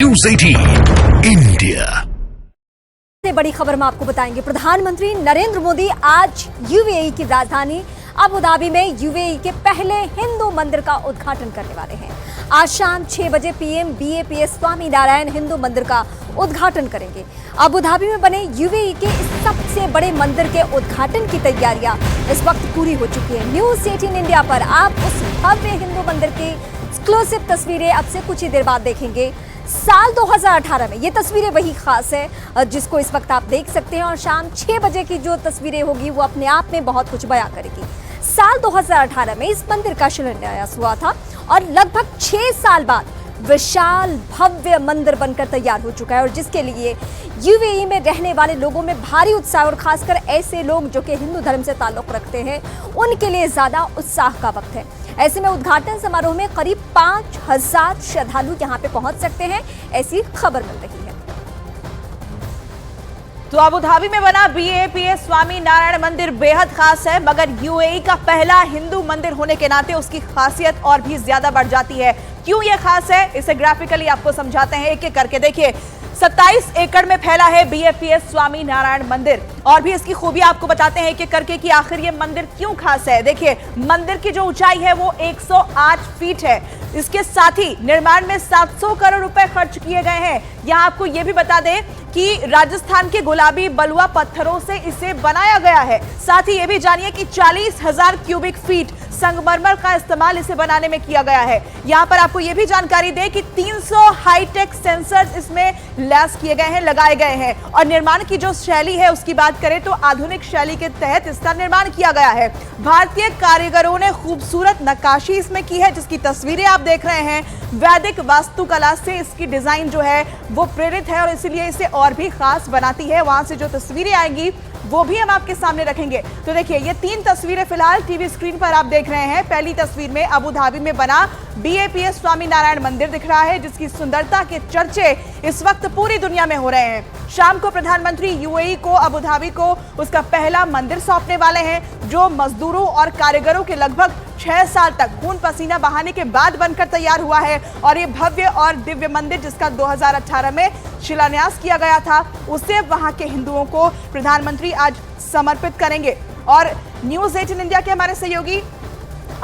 News 18 India से बड़ी खबर हम आपको बताएंगे। प्रधानमंत्री नरेंद्र मोदी आज यूएई की राजधानी अबू धाबी में यूएई के पहले हिंदू मंदिर का उद्घाटन करने वाले हैं। आज शाम 6 बजे पीएम बीएपीएस स्वामी नारायण हिंदू मंदिर का उद्घाटन करेंगे। अबू धाबी में बने यूएई के इस सबसे बड़े मंदिर के उद्घाटन की तैयारियां इस वक्त पूरी हो चुकी है। न्यूज़ 18 इंडिया पर आप उस भव्य हिंदू मंदिर की एक्सक्लूसिव तस्वीरें अब से कुछ ही देर बाद देखेंगे। साल 2018 में ये तस्वीरें वही खास है जिसको इस वक्त आप देख सकते हैं और शाम 6 बजे की जो तस्वीरें होगी वो अपने आप में बहुत कुछ बयां करेगी। साल 2018 में इस मंदिर का शिलान्यास हुआ था और लगभग 6 साल बाद विशाल भव्य मंदिर बनकर तैयार हो चुका है और जिसके लिए यूएई में रहने वाले लोगों में भारी उत्साह और खासकर ऐसे लोग जो कि हिंदू धर्म से ताल्लुक रखते हैं उनके लिए ज्यादा उत्साह का वक्त है। ऐसे में उद्घाटन समारोह में करीब 5000 श्रद्धालु यहां पे पहुंच सकते हैं, ऐसी खबर मिल रही है। तो अबू धाबी में बना बीएपीएस स्वामी नारायण मंदिर बेहद खास है, मगर यूएई का पहला हिंदू मंदिर होने के नाते उसकी खासियत और भी ज्यादा बढ़ जाती है। क्यों ये खास है, इसे ग्राफिकली आपको समझाते हैं एक एक करके। देखिए 27 एकड़ में फैला है बीएपीएस स्वामी नारायण मंदिर और भी इसकी खूबी आपको बताते हैं एक एक करके कि आखिर ये मंदिर क्यों खास है। देखिए मंदिर की जो ऊंचाई है वो 108 फीट है। इसके साथ ही निर्माण में 700 करोड़ रुपए खर्च किए गए हैं। यहाँ आपको ये भी बता दें कि राजस्थान के गुलाबी बलुआ पत्थरों से इसे बनाया गया है। साथ ही ये भी जानिए कि 40,000 क्यूबिक फीट संगमरमर का इस्तेमाल इसे बनाने में किया गया है। यहाँ पर आपको ये भी जानकारी दें कि 300 हाईटेक सेंसर्स इसमें लैस किए गए हैं, लगाए गए हैं और निर्माण की जो शैली है उसकी बात करें तो आधुनिक शैली के तहत इसका निर्माण किया गया है। भारतीय कारीगरों ने खूबसूरत नक्काशी इसमें की है जिसकी तस्वीरें आप देख रहे हैं। वैदिक वास्तुकला से इसकी डिजाइन जो है वो प्रेरित है और इसलिए इसे और भी खास बनाती है। वहां से जो तस्वीरें आएंगी वो भी हम आपके सामने रखेंगे। तो देखिए ये 3 तस्वीरें फिलहाल टीवी स्क्रीन पर आप देख रहे हैं। पहली तस्वीर में अबू धाबी में बना बीएपीएस स्वामी नारायण मंदिर दिख रहा है जिसकी सुंदरता के चर्चे इस वक्त पूरी दुनिया में हो रहे हैं। शाम को प्रधानमंत्री यूएई को अबू धाबी को उसका पहला मंदिर सौंपने वाले हैं जो मजदूरों और कारीगरों के लगभग 6 साल तक खून पसीना बहाने के बाद बनकर तैयार हुआ है। और ये भव्य और दिव्य मंदिर जिसका 2018 में शिलान्यास किया गया था उसे वहां के हिंदुओं को प्रधानमंत्री आज समर्पित करेंगे। और न्यूज़ 18 इंडिया के हमारे सहयोगी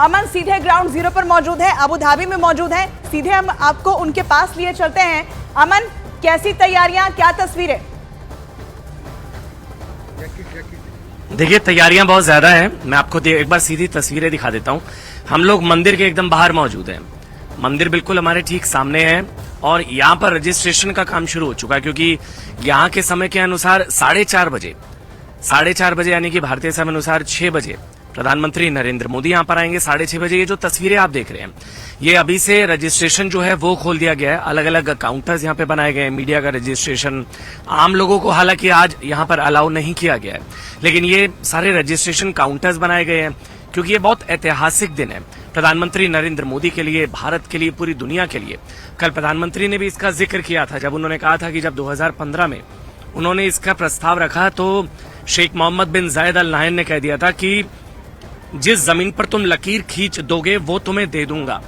अमन सीधे ग्राउंड जीरो पर मौजूद है, अबू धाबी में मौजूद हैं। सीधे हम आपको उनके पास लिए चलते हैं। अमन, कैसी तैयारियां, क्या तस्वीरें? देखिए तैयारियां बहुत ज्यादा हैं। मैं आपको एक बार सीधी तस्वीरें दिखा देता हूं। हम लोग मंदिर के एकदम बाहर मौजूद हैं। मंदिर बिल्कुल हमारे ठीक सामने है और यहाँ पर रजिस्ट्रेशन का काम शुरू हो चुका है क्योंकि यहाँ के समय के अनुसार 4:30 बजे यानी कि भारतीय समय अनुसार 6 बजे प्रधानमंत्री नरेंद्र मोदी यहाँ पर आएंगे। 6:30 बजे ये जो तस्वीरें आप देख रहे हैं ये अभी से रजिस्ट्रेशन जो है वो खोल दिया गया है। अलग अलग काउंटर्स यहाँ पे बनाए गए हैं। मीडिया का रजिस्ट्रेशन, आम लोगों को हालांकि आज यहाँ पर अलाउ नहीं किया गया है, लेकिन ये सारे रजिस्ट्रेशन काउंटर्स बनाए गए हैं क्योंकि ये बहुत ऐतिहासिक दिन है प्रधानमंत्री नरेंद्र मोदी के लिए, भारत के लिए, पूरी दुनिया के लिए। कल प्रधानमंत्री ने भी इसका जिक्र किया था जब उन्होंने कहा था कि जब 2015 में उन्होंने इसका प्रस्ताव रखा तो शेख मोहम्मद बिन जायद अल नाहयान ने कह दिया था कि जिस जमीन पर तुम लकीर खींच दोगे वो तुम्हें दे दूंगा।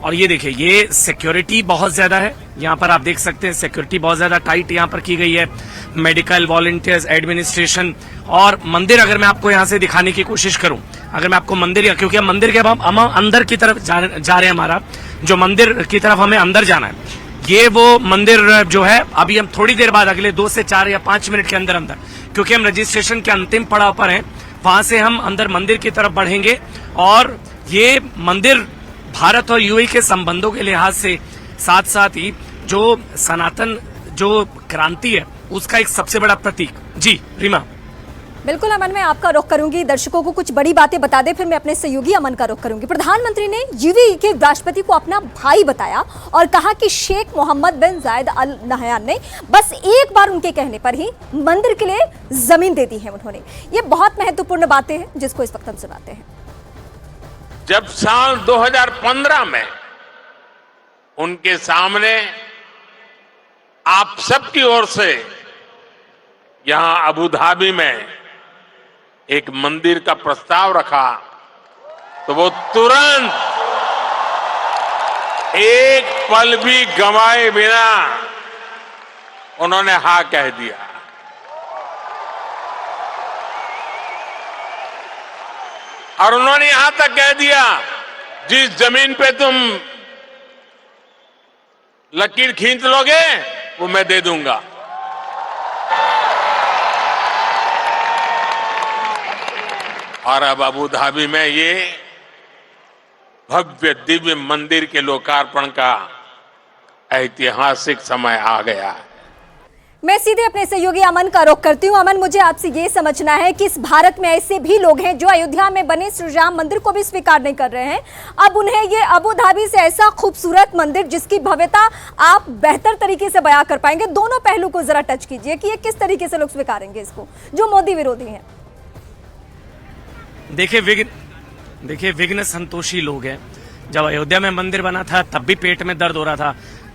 और ये देखिए ये सिक्योरिटी बहुत ज्यादा है। यहाँ पर आप देख सकते हैं सिक्योरिटी बहुत ज्यादा टाइट यहाँ पर की गई है। मेडिकल, वॉलंटियर्स, एडमिनिस्ट्रेशन और मंदिर अगर मैं आपको यहाँ से दिखाने की कोशिश करूं, अगर मैं आपको मंदिर, क्योंकि हम मंदिर के हम अंदर की तरफ जा रहे हैं, हमारा जो मंदिर की तरफ हमें अंदर जाना है ये वो मंदिर जो है अभी हम थोड़ी देर बाद अगले 2 से 4 या 5 मिनट के अंदर क्योंकि हम रजिस्ट्रेशन के अंतिम पड़ाव पर हैं, वहां से हम अंदर मंदिर की तरफ बढ़ेंगे। और ये मंदिर भारत और यूएई के संबंधों के लिहाज से साथ साथ ही जो सनातन जो क्रांति है उसका एक सबसे बड़ा प्रतीक। जी रीमा। बिल्कुल अमन, मैं आपका रुख करूंगी, दर्शकों को कुछ बड़ी बातें बता दे, फिर मैं अपने सहयोगी अमन का रुख करूंगी। प्रधानमंत्री ने यूएई के राष्ट्रपति को अपना भाई बताया और कहा कि शेख मोहम्मद बिन जायद अल नाहयान ने बस एक बार उनके कहने पर ही मंदिर के लिए जमीन दे दी है उन्होंने। ये बहुत महत्वपूर्ण बातें हैं जिसको इस वक्त हम सुनाते हैं। जब साल 2015 में उनके सामने आप सबकी ओर से यहां अबू धाबी में एक मंदिर का प्रस्ताव रखा तो वो तुरंत एक पल भी गंवाए बिना उन्होंने हाँ कह दिया। और उन्होंने यहां तक कह दिया, जिस जमीन पे तुम लकीर खींच लोगे वो मैं दे दूंगा। और अब अबू धाबी में ये भव्य दिव्य मंदिर के लोकार्पण का ऐतिहासिक समय आ गया है। मैं सीधे अपने सहयोगी अमन का रुख करती हूं। अमन, मुझे आपसे ये समझना है कि इस भारत में ऐसे भी लोग हैं जो अयोध्या में बने श्री राम मंदिर को भी स्वीकार नहीं कर रहे हैं। अब उन्हें ये अबू धाबी से ऐसा खूबसूरत मंदिर जिसकी भव्यता आप बेहतर तरीके से बयां कर पाएंगे, दोनों पहलू को जरा टच कीजिए कि ये किस तरीके से लोग स्वीकारेंगे इसको, जो मोदी विरोधी हैं। देखिए विघ्न संतोषी लोग हैं। जब अयोध्या में मंदिर बना था तब भी पेट में दर्द हो रहा था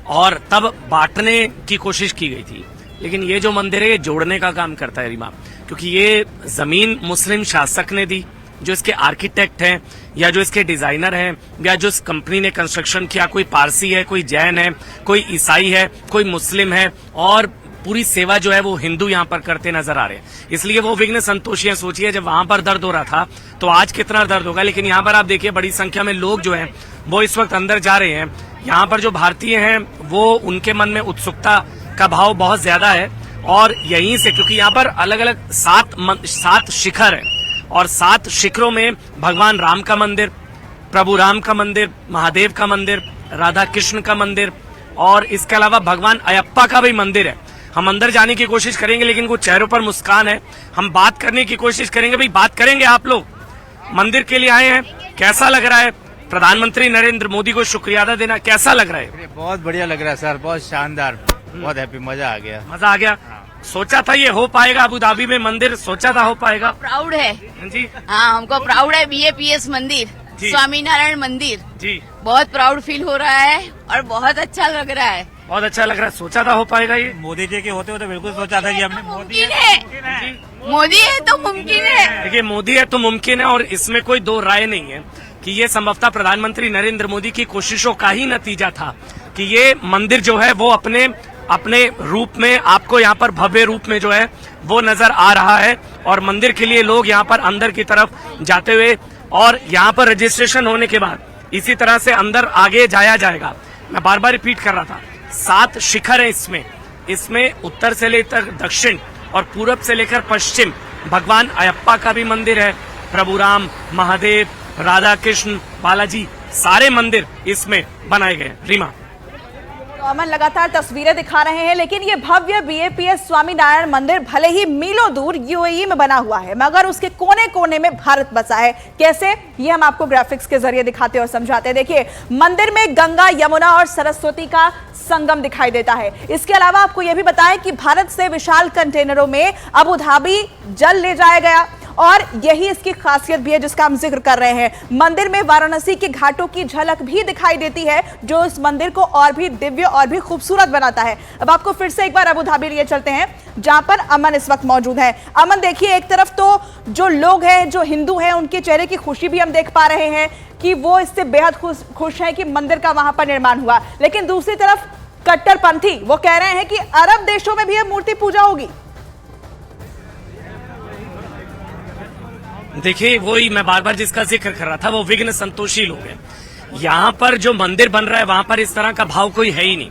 और तब बांटने की कोशिश की गई थी, लेकिन ये जो मंदिर है ये जोड़ने का काम करता है रीमा, क्योंकि ये जमीन मुस्लिम शासक ने दी, जो इसके आर्किटेक्ट हैं या जो इसके डिजाइनर हैं या जो इस कंपनी ने कंस्ट्रक्शन किया, कोई पारसी है, कोई जैन है, कोई ईसाई है, कोई मुस्लिम है, और पूरी सेवा जो है वो हिंदू यहाँ पर करते नजर आ रहे हैं। इसलिए वो विघ्न संतोषी हैं। सोचिए जब वहां पर दर्द हो रहा था तो आज कितना दर्द होगा। लेकिन यहाँ पर आप देखिए बड़ी संख्या में लोग जो हैं वो इस वक्त अंदर जा रहे हैं। यहाँ पर जो भारतीय हैं वो उनके मन में उत्सुकता का भाव बहुत ज्यादा है, और यहीं से, क्योंकि यहाँ पर अलग अलग 7 शिखर है और 7 शिखरों में भगवान राम का मंदिर, प्रभु राम का मंदिर, महादेव का मंदिर, राधा कृष्ण का मंदिर, और इसके अलावा भगवान अयप्पा का भी मंदिर है। हम अंदर जाने की कोशिश करेंगे लेकिन वो चेहरों पर मुस्कान है। हम बात करने की कोशिश करेंगे। भाई बात करेंगे, आप लोग मंदिर के लिए आए हैं, कैसा लग रहा है? प्रधानमंत्री नरेंद्र मोदी को शुक्रिया अदा देना कैसा लग रहा है? बहुत बढ़िया लग रहा है सर, बहुत शानदार, बहुत हैप्पी, मजा आ गया। मजा आ गया। सोचा था ये हो पाएगा अबू धाबी में मंदिर? सोचा था हो पाएगा? प्राउड है जी हाँ, हमको प्राउड है। BAPS मंदिर, स्वामीनारायण मंदिर जी, बहुत प्राउड फील हो रहा है और बहुत अच्छा लग रहा है। बहुत अच्छा लग रहा है। सोचा था हो पाएगा ये? मोदी जी के होते तो बिल्कुल सोचा था कि हमने मोदी है तो मुमकिन है। देखिए मोदी है तो मुमकिन है, और इसमें कोई दो राय नहीं है कि ये संभवतः प्रधानमंत्री नरेंद्र मोदी की कोशिशों का ही नतीजा था कि ये मंदिर जो है वो अपने रूप में आपको यहाँ पर भव्य रूप में जो है वो नजर आ रहा है, और मंदिर के लिए लोग यहाँ पर अंदर की तरफ जाते हुए, और यहाँ पर रजिस्ट्रेशन होने के बाद इसी तरह से अंदर आगे जाया जाएगा। मैं बार बार रिपीट कर रहा था, 7 शिखर है इसमें उत्तर से लेकर दक्षिण और पूरब से लेकर पश्चिम भगवान अयप्पा का भी मंदिर है, प्रभु राम, महादेव, राधा कृष्ण, बालाजी, सारे मंदिर इसमें बनाए गए। रीमा, तो अमन लगातार तस्वीरें दिखा रहे हैं, लेकिन ये भव्य BAPS स्वामीनारायण मंदिर भले ही मीलों दूर UAE में बना हुआ है, मगर उसके कोने कोने में भारत बसा है। कैसे, ये हम आपको ग्राफिक्स के जरिए दिखाते और समझाते हैं। देखिए मंदिर में गंगा, यमुना और सरस्वती का संगम दिखाई देता है। इसके अलावा आपको यह भी बताएं कि भारत से विशाल कंटेनरों में अबू धाबी जल ले जाया गया, और यही इसकी खासियत भी है जिसका हम जिक्र कर रहे हैं। मंदिर में वाराणसी के घाटों की झलक भी दिखाई देती है, जो इस मंदिर को और भी दिव्य और भी खूबसूरत बनाता है। अब आपको फिर से एक बार अबू धाबी लिए चलते हैं, जहां पर अमन इस वक्त मौजूद है। अमन देखिए, एक तरफ तो जो लोग हैं, जो हिंदू हैं, उनके चेहरे की खुशी भी हम देख पा रहे हैं कि वो इससे बेहद खुश हैं कि मंदिर का वहां पर निर्माण हुआ, लेकिन दूसरी तरफ कट्टरपंथी वो कह रहे हैं कि अरब देशों में भी अब मूर्ति पूजा होगी। देखिए वही मैं बार बार जिसका जिक्र कर रहा था, वो विघ्न संतोषी लोग हैं। यहाँ पर जो मंदिर बन रहा है वहां पर इस तरह का भाव कोई है ही नहीं।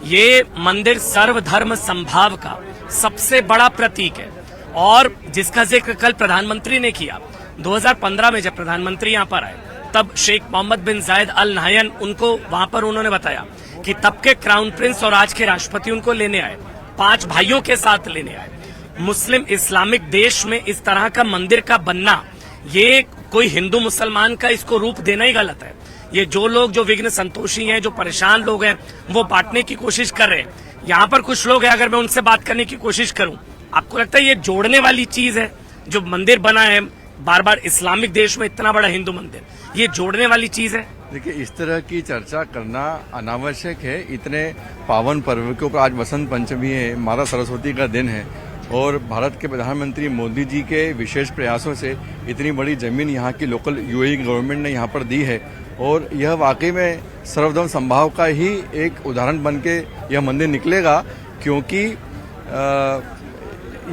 ये मंदिर सर्वधर्म संभाव का सबसे बड़ा प्रतीक है, और जिसका जिक्र कल प्रधानमंत्री ने किया। 2015 में जब प्रधानमंत्री यहाँ पर आए तब शेख मोहम्मद बिन जायद अल नाहयान उनको वहां पर उन्होंने बताया कि तब के क्राउन प्रिंस और आज के राष्ट्रपति उनको लेने आए, 5 भाइयों के साथ लेने आए। मुस्लिम इस्लामिक देश में इस तरह का मंदिर का बनना, ये कोई हिंदू मुसलमान का इसको रूप देना ही गलत है। ये जो लोग जो विघ्न संतोषी हैं, जो परेशान लोग हैं, वो बांटने की कोशिश कर रहे हैं। यहाँ पर कुछ लोग हैं, अगर मैं उनसे बात करने की कोशिश करूं, आपको लगता है ये जोड़ने वाली चीज है? जो मंदिर बना है बार बार इस्लामिक देश में, इतना बड़ा हिंदू मंदिर, ये जोड़ने वाली चीज है? देखिए, इस तरह की चर्चा करना अनावश्यक है। इतने पावन पर्व के ऊपर आज बसंत पंचमी है, माता सरस्वती का दिन है, और भारत के प्रधानमंत्री मोदी जी के विशेष प्रयासों से इतनी बड़ी जमीन यहाँ की लोकल UAE गवर्नमेंट ने यहाँ पर दी है, और यह वाकई में सर्वधर्म संभाव का ही एक उदाहरण बन के यह मंदिर निकलेगा, क्योंकि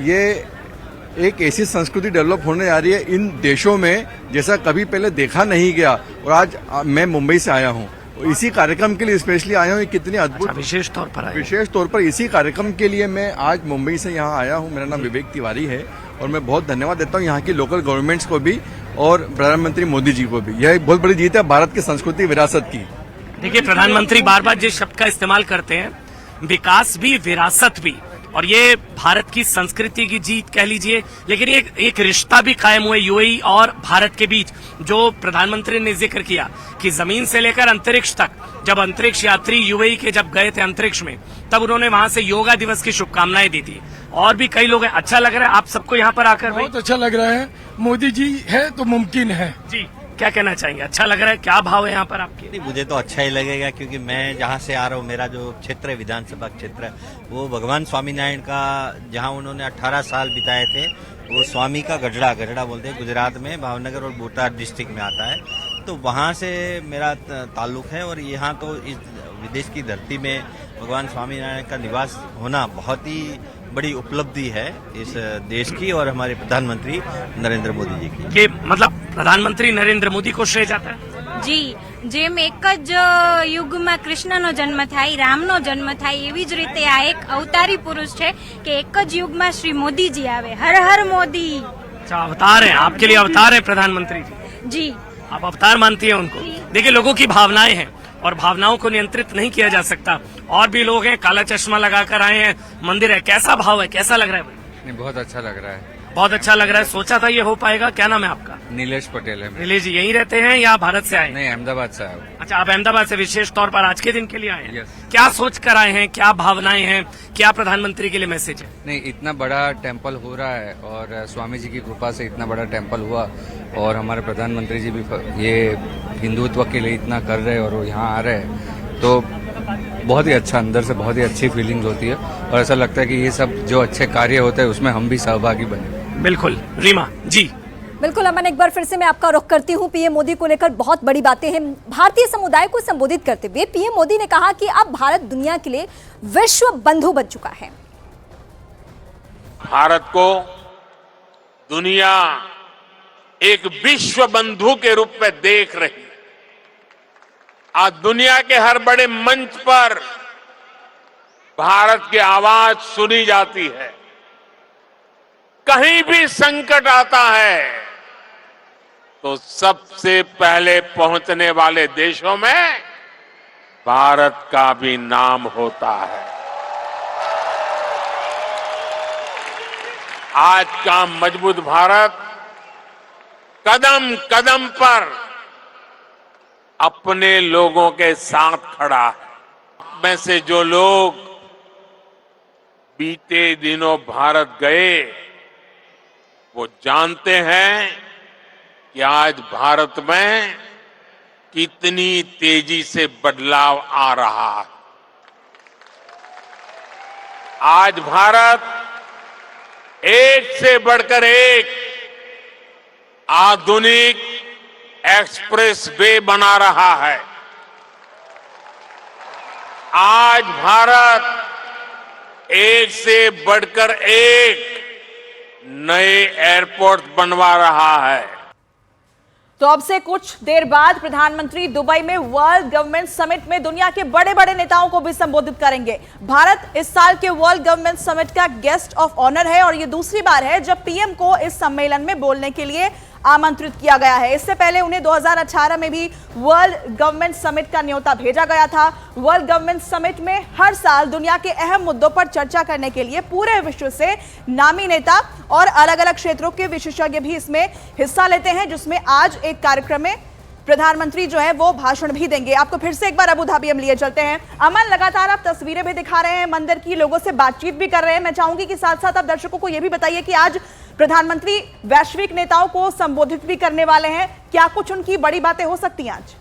ये एक ऐसी संस्कृति डेवलप होने जा रही है इन देशों में जैसा कभी पहले देखा नहीं गया। और आज मैं मुंबई से आया हूँ, इसी कार्यक्रम के लिए स्पेशली आया हूँ। कितनी अद्भुत विशेष तौर पर आए। विशेष तौर पर इसी कार्यक्रम के लिए मैं आज मुंबई से यहाँ आया हूँ। मेरा नाम विवेक तिवारी है और मैं बहुत धन्यवाद देता हूँ यहाँ की लोकल गवर्नमेंट्स को भी और प्रधानमंत्री मोदी जी को भी। यह एक बहुत बड़ी जीत है भारत की संस्कृति विरासत की। देखिए, प्रधानमंत्री बार बार जिस शब्द का इस्तेमाल करते हैं, विकास भी विरासत भी, और ये भारत की संस्कृति की जीत कह लीजिए। लेकिन एक रिश्ता भी कायम हुआ यूएई और भारत के बीच, जो प्रधानमंत्री ने जिक्र किया कि जमीन से लेकर अंतरिक्ष तक, जब अंतरिक्ष यात्री यूएई के जब गए थे अंतरिक्ष में, तब उन्होंने वहां से योगा दिवस की शुभकामनाएं दी थी। और भी कई लोग हैं। अच्छा लग रहा है आप सबको यहाँ पर आकर? बहुत अच्छा लग रहा है। मोदी जी है तो मुमकिन है। जी, क्या कहना चाहेंगे? अच्छा लग रहा है? क्या भाव है यहाँ पर आपके? नहीं, मुझे तो अच्छा ही लगेगा क्योंकि मैं जहाँ से आ रहा हूँ, मेरा जो क्षेत्र है, विधानसभा क्षेत्र है, वो भगवान स्वामीनारायण का, जहाँ उन्होंने 18 साल बिताए थे, वो स्वामी का गढ़ड़ा बोलते हैं, गुजरात में भावनगर और बोटाद डिस्ट्रिक्ट में आता है। तो वहाँ से मेरा ताल्लुक है और यहाँ तो इस विदेश की धरती में भगवान स्वामीनारायण का निवास होना बहुत ही बड़ी उपलब्धि है इस देश की और हमारे प्रधानमंत्री नरेंद्र मोदी जी की। कि मतलब प्रधानमंत्री नरेंद्र मोदी को श्रेय जाता है? જી, જેમ એક જ યુગમાં કૃષ્ણનો જન્મ થાય, રામનો જન્મ થાય, એવી જ રીતે આ એક અવતારી પુરુષ છે કે એક જ યુગમાં શ્રી મોદીજી આવે। હર હર મોદી। अच्छा, अवतार है आपके लिए, अवतार है प्रधानमंत्री जी। जी, आप अवतार मानती हैं उनको? देखिए, लोगों की भावनाएं हैं और भावनाओं को नियंत्रित नहीं किया जा सकता। और भी लोग हैं, काला चश्मा लगाकर आए हैं, मंदिर है। कैसा भाव है, कैसा लग रहा है भाई? नहीं, बहुत अच्छा लग रहा है। बहुत अच्छा लग रहा है। सोचा था ये हो पाएगा? क्या नाम है आपका? नीलेश पटेल है। नीलेश जी यहीं रहते हैं या भारत से आए हैं? नहीं, अहमदाबाद से आया हूँ। अच्छा, आप अहमदाबाद से विशेष तौर पर आज के दिन के लिए आए हैं? Yes. क्या सोच कर आए हैं, क्या भावनाएं हैं, क्या प्रधानमंत्री के लिए मैसेज है? नहीं, इतना बड़ा टेम्पल हो रहा है और स्वामी जी की कृपा से इतना बड़ा टेम्पल हुआ और हमारे प्रधानमंत्री जी भी ये हिंदुत्व के लिए इतना कर रहे हैं और वो यहाँ आ रहे हैं, तो बहुत ही अच्छा, अंदर से बहुत ही अच्छी फीलिंग्स होती है और ऐसा लगता है कि ये सब जो अच्छे कार्य होते हैं उसमें हम भी सहभागी बने। बिल्कुल। रीमा जी। बिल्कुल अमन, एक बार फिर से मैं आपका रुख करती हूं। पीएम मोदी को लेकर बहुत बड़ी बातें हैं। भारतीय समुदाय को संबोधित करते हुए पीएम मोदी ने कहा कि अब भारत दुनिया के लिए विश्व बंधु बन चुका है। भारत को दुनिया एक विश्व बंधु के रूप में देख रही है। आज दुनिया के हर बड़े मंच पर भारत की आवाज सुनी जाती है। कहीं भी संकट आता है तो सबसे पहले पहुंचने वाले देशों में भारत का भी नाम होता है। आज का मजबूत भारत कदम कदम पर अपने लोगों के साथ खड़ा है। में से जो लोग बीते दिनों भारत गए वो जानते हैं कि आज भारत में कितनी तेजी से बदलाव आ रहा है। आज भारत एक से बढ़कर एक आधुनिक एक्सप्रेस वे बना रहा है। आज भारत एक से बढ़कर एक नए एयरपोर्ट बनवा रहा है। तो अब से कुछ देर बाद प्रधानमंत्री दुबई में वर्ल्ड गवर्नमेंट समिट में दुनिया के बड़े बड़े नेताओं को भी संबोधित करेंगे। भारत इस साल के वर्ल्ड गवर्नमेंट समिट का गेस्ट ऑफ ऑनर है और ये दूसरी बार है जब पीएम को इस सम्मेलन में बोलने के लिए आमंत्रित किया गया है। इससे पहले उन्हें 2018 में भी वर्ल्ड गवर्नमेंट समिट का न्योता भेजा गया था। वर्ल्ड गवर्नमेंट समिट में हर साल दुनिया के अहम मुद्दों पर चर्चा करने के लिए पूरे विश्व से नामी नेता और अलग अलग क्षेत्रों के विशेषज्ञ भी इसमें हिस्सा लेते हैं, जिसमें आज एक कार्यक्रम में प्रधानमंत्री जो है वो भाषण भी देंगे। आपको फिर से एक बार अबू धाबी हम लिए चलते हैं। अमन, लगातार आप तस्वीरें भी दिखा रहे हैं मंदिर की, लोगों से बातचीत भी कर रहे हैं। मैं चाहूंगी कि साथ साथ आप दर्शकों को यह भी बताइए कि आज प्रधानमंत्री वैश्विक नेताओं को संबोधित भी करने वाले हैं। क्या कुछ उनकी बड़ी बातें हो सकती हैं आज?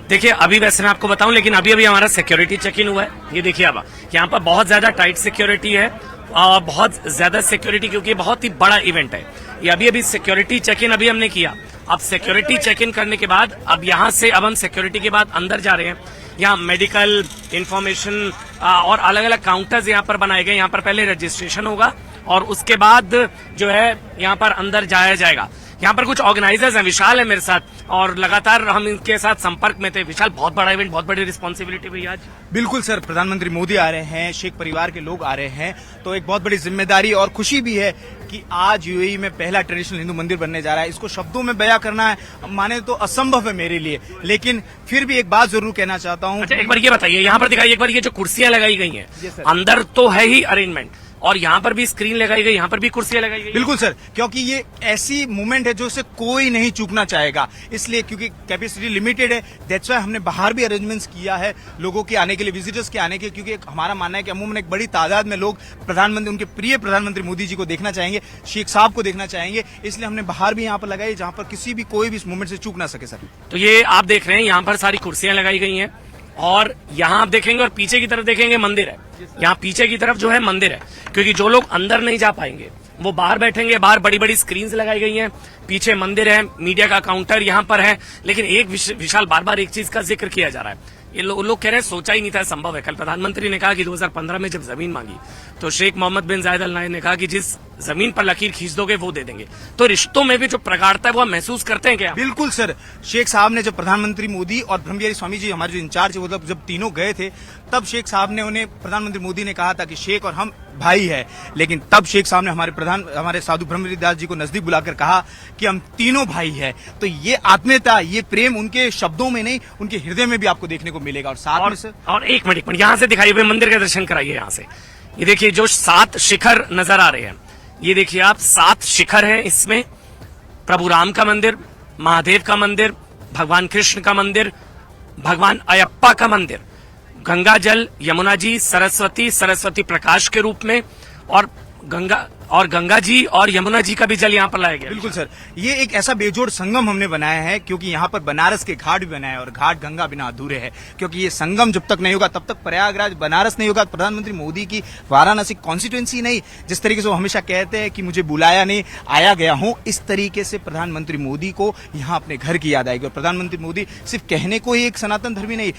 देखिए, अभी वैसे मैं आपको बताऊं, लेकिन अभी हमारा सिक्योरिटी चेक इन हुआ है। ये देखिए, अब यहाँ पर बहुत ज्यादा टाइट सिक्योरिटी है, बहुत ज्यादा सिक्योरिटी, क्योंकि बहुत ही बड़ा इवेंट है। ये अभी सिक्योरिटी चेक इन अभी हमने किया। अब सिक्योरिटी चेक इन करने के बाद अब यहाँ से अब हम सिक्योरिटी के बाद अंदर जा रहे हैं। यहाँ मेडिकल इंफॉर्मेशन और अलग अलग काउंटर्स यहाँ पर बनाए गए। यहाँ पर पहले रजिस्ट्रेशन होगा और उसके बाद जो है यहाँ पर अंदर जाया जाएगा। यहाँ पर कुछ ऑर्गेनाइजर्स हैं, विशाल है मेरे साथ और लगातार हम इनके साथ संपर्क में थे। विशाल, बहुत बड़ा इवेंट, बहुत बड़ी रिस्पॉन्सिबिलिटी भैया आज। बिल्कुल सर, प्रधानमंत्री मोदी आ रहे हैं, शेख परिवार के लोग आ रहे हैं, तो एक बहुत बड़ी जिम्मेदारी और खुशी भी है कि आज यूएई में पहला ट्रेडिशनल हिंदू मंदिर बनने जा रहा है। इसको शब्दों में बयां करना है माने तो असंभव है मेरे लिए, लेकिन फिर भी एक बात जरूर कहना चाहता हूँ। अच्छा, एक बार ये बताइए, यहाँ पर दिखाइए एक बार, ये जो कुर्सियां लगाई गई हैं, अंदर तो है ही अरेंजमेंट और यहाँ पर भी स्क्रीन लगाई गई, यहाँ पर भी कुर्सियां लगाई गई। बिल्कुल सर, क्योंकि ये ऐसी मूवमेंट है जो इसे कोई नहीं चूकना चाहेगा, इसलिए क्योंकि कैपेसिटी लिमिटेड है, दैट्स व्हाई हमने बाहर भी अरेंजमेंट्स किया है लोगों के आने के लिए, विजिटर्स के आने के, क्योंकि हमारा मानना है कि अमूमन एक बड़ी तादाद में लोग प्रधानमंत्री, उनके प्रिय प्रधानमंत्री मोदी जी को देखना चाहेंगे, शेख साहब को देखना चाहेंगे, इसलिए हमने बाहर भी यहाँ पर लगाई जहाँ पर किसी भी कोई भी इस मूवमेंट से चूक ना सके। सर तो ये आप देख रहे हैं, यहाँ पर सारी कुर्सियां लगाई गई हैं और यहाँ आप देखेंगे और पीछे की तरफ देखेंगे मंदिर है। यहाँ पीछे की तरफ जो है मंदिर है, क्योंकि जो लोग अंदर नहीं जा पाएंगे वो बाहर बैठेंगे। बाहर बड़ी बड़ी स्क्रीन्स लगाई गई हैं, पीछे मंदिर है, मीडिया का काउंटर यहाँ पर है। लेकिन एक विशाल, बार बार एक चीज का जिक्र किया जा रहा है, ये लोग कह रहे हैं सोचा ही नहीं था संभव है। कल प्रधानमंत्री ने कहा कि 2015 में जब जमीन मांगी तो शेख मोहम्मद बिन जायद अल नाहयान ने कहा कि जिस जमीन पर लकीर खींच दोगे वो दे देंगे। तो रिश्तों में भी जो प्रगाढ़ता है वो महसूस करते हैं क्या? बिल्कुल सर, शेख साहब ने, जब प्रधानमंत्री मोदी और ब्रह्मविहारी स्वामी जी हमारे जो इंचार्ज है, वो जब तीनों गए थे, तब शेख साहब ने उन्हें, प्रधानमंत्री मोदी ने कहा था कि शेख और हम भाई है, लेकिन तब शेख साहब ने हमारे साधु ब्रह्मविहारी दास जी को नजदीक बुलाकर कहा कि हम तीनों भाई है। तो ये आत्मीयता, ये प्रेम उनके शब्दों में नहीं, उनके हृदय में भी आपको देखने को मिलेगा। और साथ में सर, और एक मिनट यहाँ से दिखाइए हुए मंदिर के दर्शन कराइए। यहाँ से ये देखिए जो 7 शिखर नजर आ रहे हैं, ये देखिए आप 7 शिखर हैं इसमें। प्रभु राम का मंदिर, महादेव का मंदिर, भगवान कृष्ण का मंदिर, भगवान अयप्पा का मंदिर, गंगा जल, यमुना जी, सरस्वती प्रकाश के रूप में, और गंगा जी और यमुना जी का भी जल यहाँ पर लाया गया। बिल्कुल सर, ये एक ऐसा बेजोड़ संगम हमने बनाया है, क्योंकि यहाँ पर बनारस के घाट भी बनाए हैं और घाट गंगा बिना अधूरे है, क्योंकि ये संगम जब तक नहीं होगा तब तक प्रयागराज, बनारस नहीं होगा। प्रधानमंत्री मोदी की वाराणसी कॉन्स्टिट्यूएंसी नहीं, जिस तरीके से वो हमेशा कहते हैं कि मुझे बुलाया नहीं, आया गया हूँ, इस तरीके से प्रधानमंत्री मोदी को यहाँ अपने घर की याद आएगी। और प्रधानमंत्री मोदी सिर्फ कहने को ही एक सनातन धर्मी नहीं,